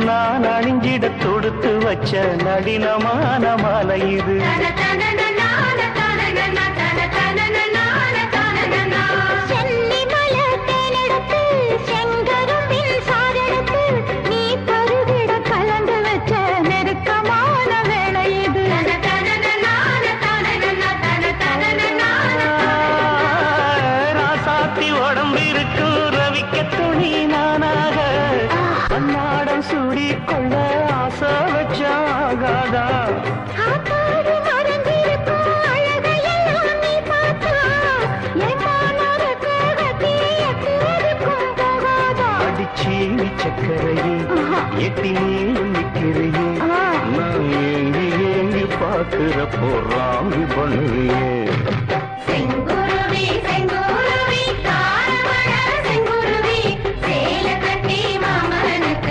நான் அணிஞ்சிட தொடுத்து வச்ச நளினமான மாலை இது. உடம்பிருக்கும் ரவிக்க துணி நானாக அன்னாடம் சூடிக்கொள்ள ஆசை வச்சாகாதா. அடிச்சீனி சக்கரையே எட்டி நீயும் நிற்கிறையே நான் ஏங்கி ஏங்கி பார்க்கிற போறாமி பண்ணுறியே.